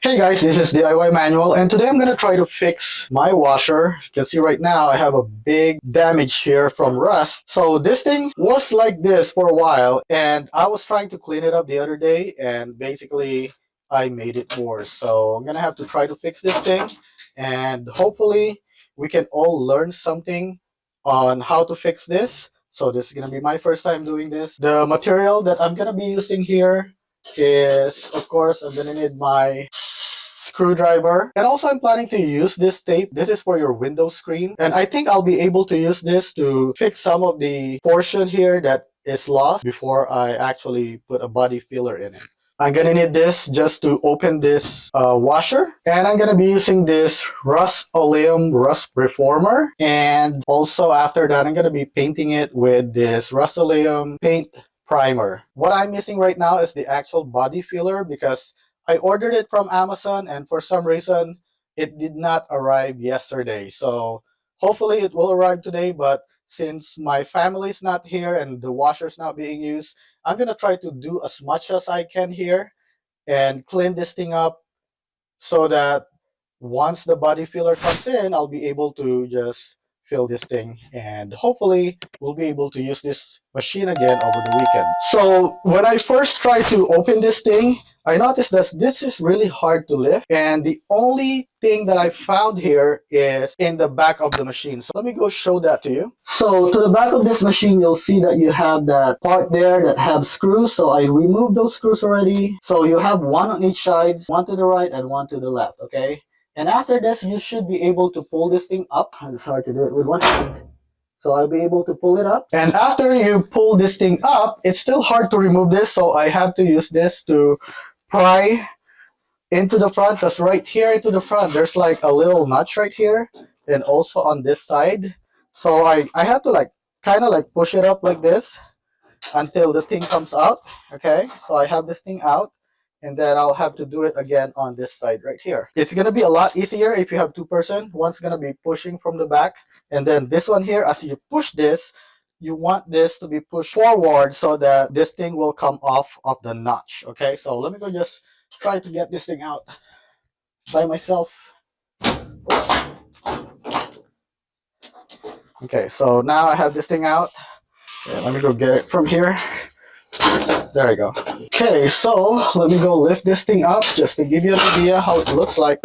Hey guys, this is DIY Manual, and today I'm going to try to fix my washer. You can see right now I have a big damage here from rust. So this thing was like this for a while, and I was trying to clean it up the other day, and basically I made it worse. So I'm going to have to try to fix this thing, and hopefully we can all learn something on how to fix this. So this is going to be my first time doing this. The material that I'm going to be using here is, of course, I'm going to need my screwdriver, and also I'm planning to use this tape. This is for your window screen, and I think I'll be able to use this to fix some of the portion here that is lost before I actually put a body filler in it. I'm gonna need this just to open this washer, and I'm gonna be using this Rust-Oleum rust reformer, and also after that I'm gonna be painting it with this Rust-Oleum paint primer. What I'm missing right now is the actual body filler because I ordered it from Amazon, and for some reason it did not arrive yesterday. So hopefully it will arrive today, but since my family's not here and the washer's not being used, I'm gonna try to do as much as I can here and clean this thing up so that once the body filler comes in, I'll be able to just fill this thing, and hopefully we'll be able to use this machine again over the weekend. So when I first tried to open this thing, I noticed that this is really hard to lift, and the only thing that I found here is in the back of the machine. So let me go show that to you. So to the back of this machine, you'll see that you have that part there that have screws. So I removed those screws already. So you have one on each side, one to the right and one to the left, okay? And after this, you should be able to pull this thing up. It's hard to do it with one hand. So I'll be able to pull it up. And after you pull this thing up, it's still hard to remove this. So I have to use this to pry into the front. Because right here into the front, there's like a little notch right here. And also on this side. So I have to like kind of like push it up like this until the thing comes out. Okay, so I have this thing out, and then I'll have to do it again on this side right here. It's gonna be a lot easier if you have two-person. One's gonna be pushing from the back, and then this one here, as you push this, you want this to be pushed forward so that this thing will come off of the notch. Okay, so let me go just try to get this thing out by myself. Okay, so now I have this thing out. Yeah, let me go get it from here. There we go. Okay, so let me go lift this thing up just to give you an idea how it looks like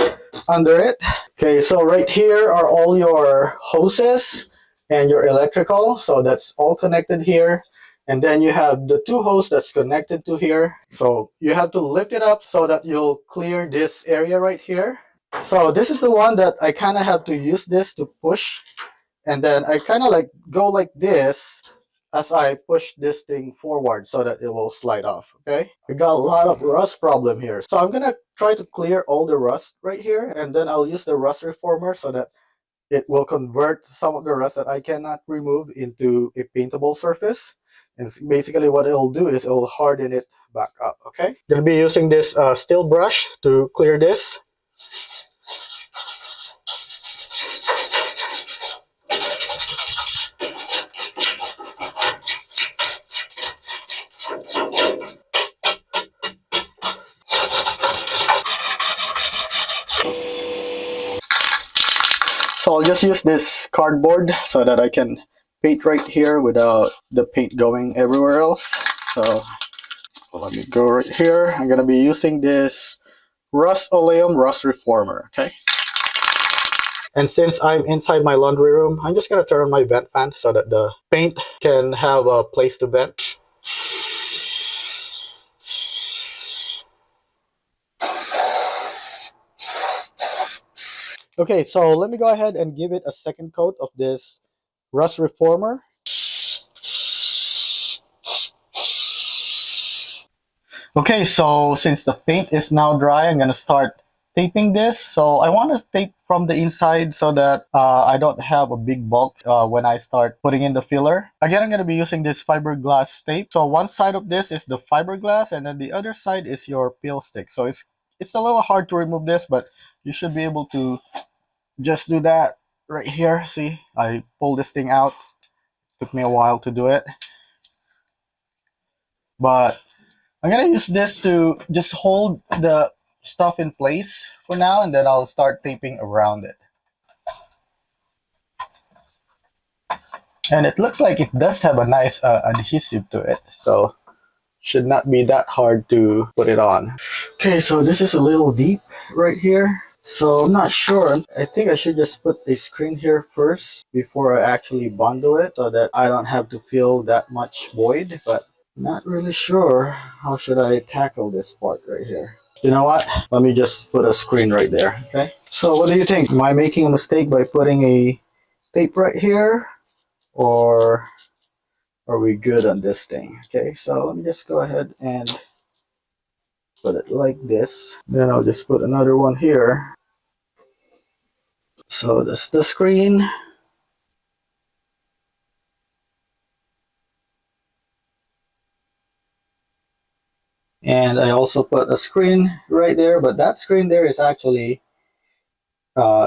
under it. Okay, so right here are all your hoses and your electrical. So that's all connected here. And then you have the two hoses that's connected to here. So you have to lift it up so that you'll clear this area right here. So this is the one that I kind of have to use this to push. And then I kind of like go like this as I push this thing forward so that it will slide off. Okay, I got a lot of rust problem here, so I'm gonna try to clear all the rust right here, and then I'll use the rust reformer so that it will convert some of the rust that I cannot remove into a paintable surface. And basically what it'll do is it'll harden it back up. Okay, gonna be using this steel brush to clear this. So I'll just use this cardboard so that I can paint right here without the paint going everywhere else. So let me go right here. I'm going to be using this Rust-Oleum rust reformer, okay? And since I'm inside my laundry room, I'm just going to turn on my vent fan so that the paint can have a place to vent. Okay, so let me go ahead and give it a second coat of this rust reformer. Okay, so since the paint is now dry, I'm gonna start taping this. So I want to tape from the inside so that I don't have a big bulk when I start putting in the filler. Again, I'm gonna be using this fiberglass tape. So one side of this is the fiberglass, and then the other side is your peel stick. So it's a little hard to remove this, but you should be able to just do that right here. See, I pulled this thing out. Took me a while to do it, but I'm gonna use this to just hold the stuff in place for now, and then I'll start taping around it. And it looks like it does have a nice adhesive to it, so should not be that hard to put it on. Okay, so this is a little deep right here. So I'm not sure. I think I should just put a screen here first before I actually bundle it so that I don't have to fill that much void, but not really sure how should I tackle this part right here. You know what? Let me just put a screen right there, okay? So what do you think? Am I making a mistake by putting a tape right here? Or are we good on this thing? Okay, so let me just go ahead and put it like this. Then I'll just put another one here. So that's the screen. And I also put a screen right there, but that screen there is actually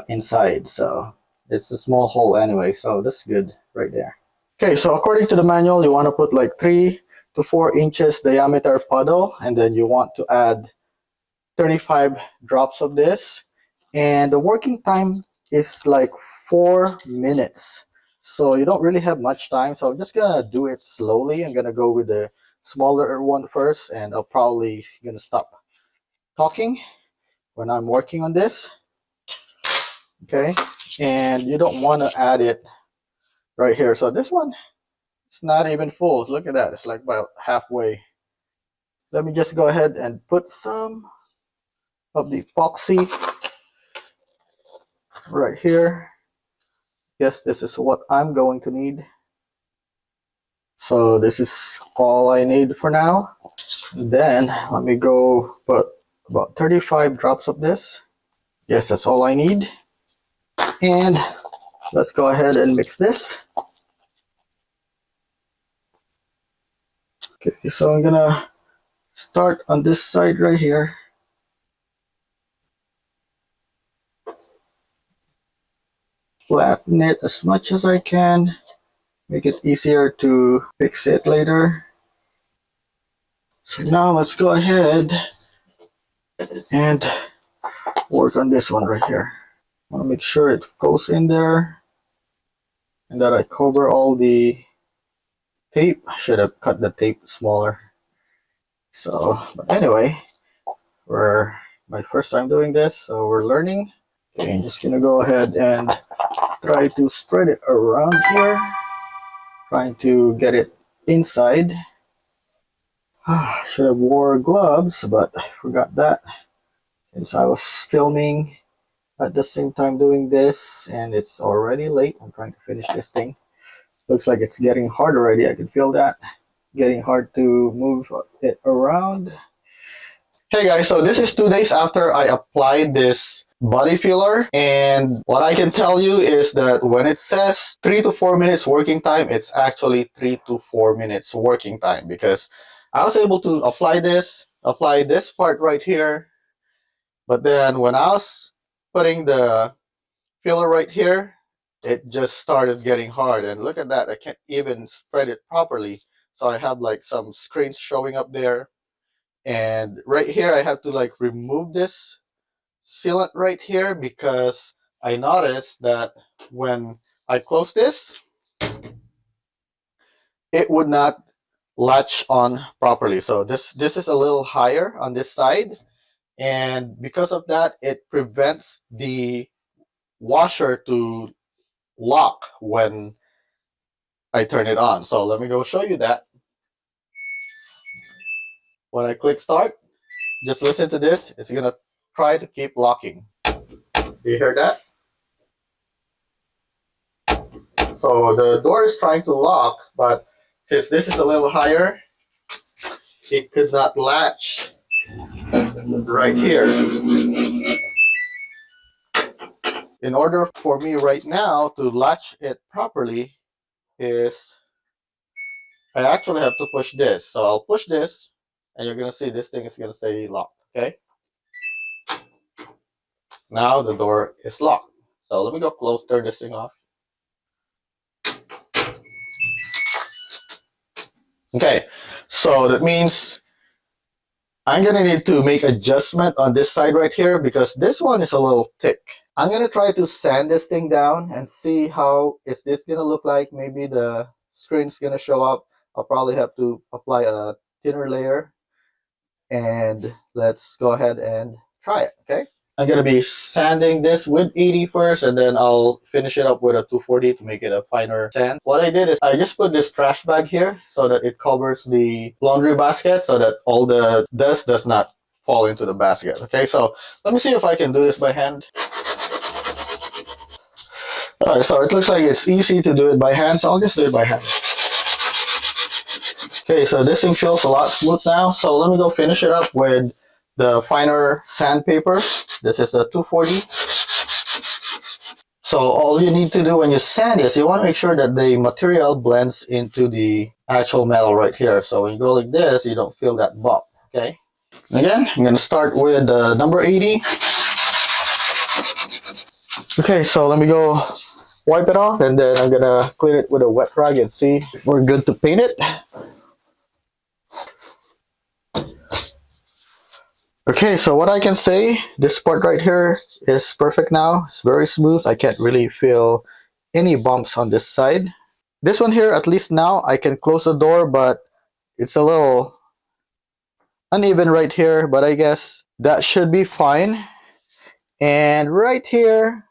inside, so it's a small hole anyway, so that's good right there. Okay, so according to the manual, you want to put like 3 to 4 inches diameter puddle, and then you want to add 35 drops of this, and the working time is like 4 minutes, so you don't really have much time. So I'm just gonna do it slowly. I'm gonna go with the smaller one first, and I'll probably gonna stop talking when I'm working on this. Okay, and you don't want to add it right here. So this one, it's not even full. Look at that, it's like about halfway. Let me just go ahead and put some of the epoxy right here. Yes, this is what I'm going to need. So this is all I need for now. Then let me go put about 35 drops of this. Yes, that's all I need. And let's go ahead and mix this. Okay, so I'm gonna start on this side right here. Flatten it as much as I can. Make it easier to fix it later. So now let's go ahead and work on this one right here. I want to make sure it goes in there and that I cover all the tape. I should have cut the tape smaller. So, but anyway, we're my first time doing this, so we're learning. Okay, I'm just gonna go ahead and try to spread it around here, trying to get it inside. Should have wore gloves, but I forgot that since I was filming at the same time doing this, and it's already late. I'm trying to finish this thing. Looks like it's getting hard already. I can feel that. Getting hard to move it around. Hey guys, so this is 2 days after I applied this body filler, and what I can tell you is that when it says 3 to 4 minutes working time, it's actually 3 to 4 minutes working time, because I was able to apply this part right here, but then when I was putting the filler right here, it just started getting hard. And look at that, I can't even spread it properly. So I have like some screens showing up there, and right here I have to like remove this sealant right here, because I noticed that when I close this, it would not latch on properly. So this is a little higher on this side, and because of that, it prevents the washer to lock when I turn it on. So let me go show you that. When I click start, just listen to this. It's gonna try to keep locking. Do you hear that? So the door is trying to lock, but since this is a little higher, it could not latch right here. In order for me right now to latch it properly, is I actually have to push this. So I'll push this, and you're gonna see this thing is gonna stay locked. Okay. Now the door is locked. So let me go close, turn this thing off. Okay, so that means I'm gonna need to make adjustment on this side right here because this one is a little thick. I'm gonna try to sand this thing down and see how is this gonna look like. Maybe the screen's gonna show up. I'll probably have to apply a thinner layer, and let's go ahead and try it, okay? I'm gonna be sanding this with 80 first, and then I'll finish it up with a 240 to make it a finer sand. What I did is I just put this trash bag here so that it covers the laundry basket so that all the dust does not fall into the basket. Okay, so let me see if I can do this by hand. Alright, so it looks like it's easy to do it by hand, so I'll just do it by hand. Okay, so this thing feels a lot smooth now, so let me go finish it up with the finer sandpaper. This is a 240. So all you need to do when you sand is you want to make sure that the material blends into the actual metal right here. So when you go like this, you don't feel that bump, okay? Again, I'm going to start with number 80. Okay, so let me go wipe it off, and then I'm going to clean it with a wet rag and see if we're good to paint it. Okay, so what I can say, this part right here is perfect now. It's very smooth. I can't really feel any bumps on this side. This one here, at least now, I can close the door, but it's a little uneven right here, but I guess that should be fine. And right here,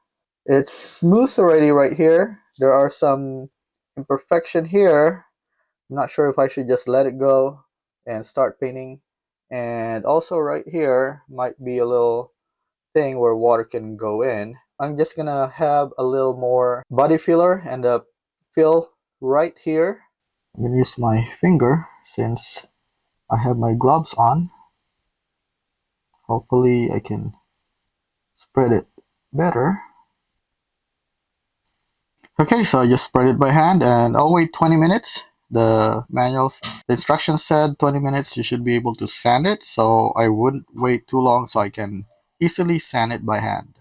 it's smooth already right here. There are some imperfection here. I'm not sure if I should just let it go and start painting. And also right here might be a little thing where water can go in. I'm just gonna have a little more body filler and a fill right here. I'm gonna use my finger since I have my gloves on. Hopefully I can spread it better. Okay, so I just spread it by hand and I'll wait 20 minutes. The instructions said 20 minutes you should be able to sand it, so I wouldn't wait too long so I can easily sand it by hand.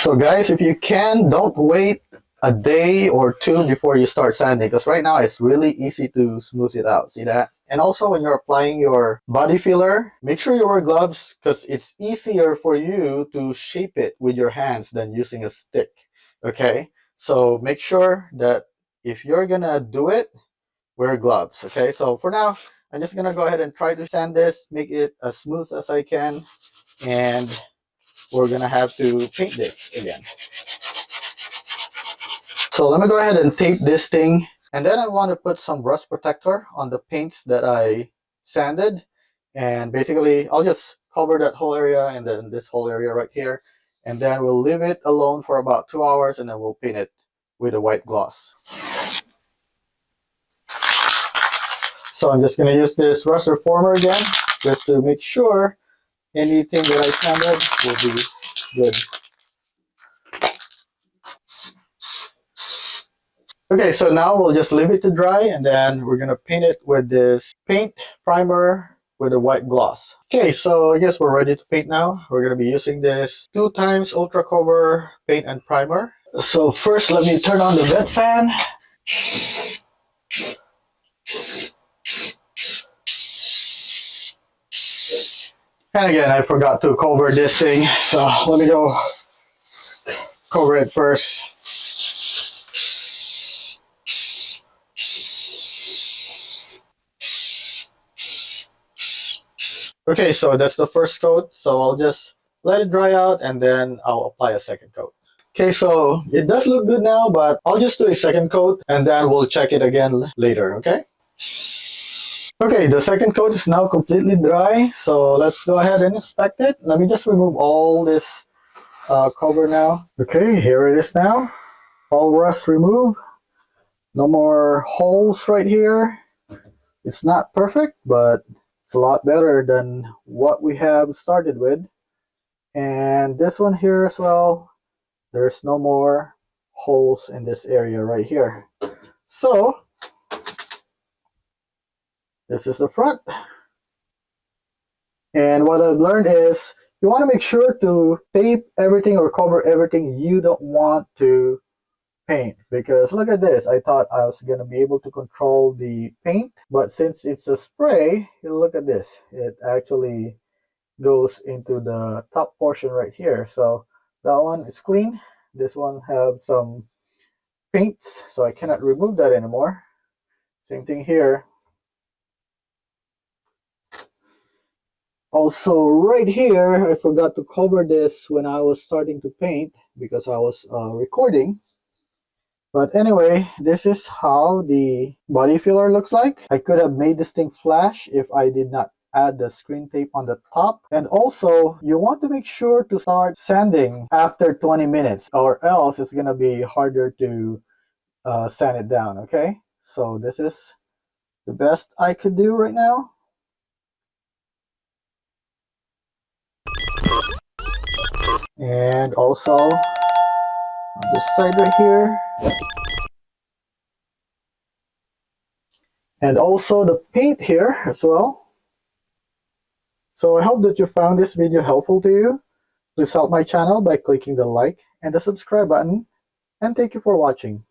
So guys, if you can, don't wait a day or two before you start sanding, because right now it's really easy to smooth it out. See that? And also when you're applying your body filler, make sure you wear gloves because it's easier for you to shape it with your hands than using a stick. Okay, so make sure that if you're gonna do it, wear gloves. Okay, so for now, I'm just gonna go ahead and try to sand this, make it as smooth as I can, and we're gonna have to paint this again. So let me go ahead and tape this thing, and then I want to put some rust protector on the paints that I sanded, and basically I'll just cover that whole area and then this whole area right here, and then we'll leave it alone for about 2 hours, and then we'll paint it with a white gloss. So I'm just going to use this rust reformer again just to make sure anything that I sanded will be good. Okay, so now we'll just leave it to dry, and then we're going to paint it with this paint primer with a white gloss. Okay, so I guess we're ready to paint now. We're going to be using this 2x Ultra Cover paint and primer. So first, let me turn on the vent fan. And again, I forgot to cover this thing, so let me go cover it first. Okay, so that's the first coat, so I'll just let it dry out and then I'll apply a second coat. Okay, so it does look good now, but I'll just do a second coat and then we'll check it again later, okay? Okay, the second coat is now completely dry, so let's go ahead and inspect it. Let me just remove all this cover now. Okay, here it is now. All rust removed. No more holes right here. It's not perfect, but it's a lot better than what we have started with. And this one here as well, there's no more holes in this area right here. So this is the front. And what I've learned is you want to make sure to tape everything or cover everything you don't want to paint, because look at this. I thought I was gonna be able to control the paint, but since it's a spray, look at this. It actually goes into the top portion right here. So that one is clean. This one have some paints, so I cannot remove that anymore. Same thing here. Also, right here, I forgot to cover this when I was starting to paint because I was recording. But anyway, this is how the body filler looks like. I could have made this thing flash if I did not add the screen tape on the top. And also, you want to make sure to start sanding after 20 minutes, or else it's gonna be harder to sand it down, okay? So this is the best I could do right now. And also on this side right here. And also the paint here as well. So I hope that you found this video helpful to you. Please help my channel by clicking the like and the subscribe button. And thank you for watching.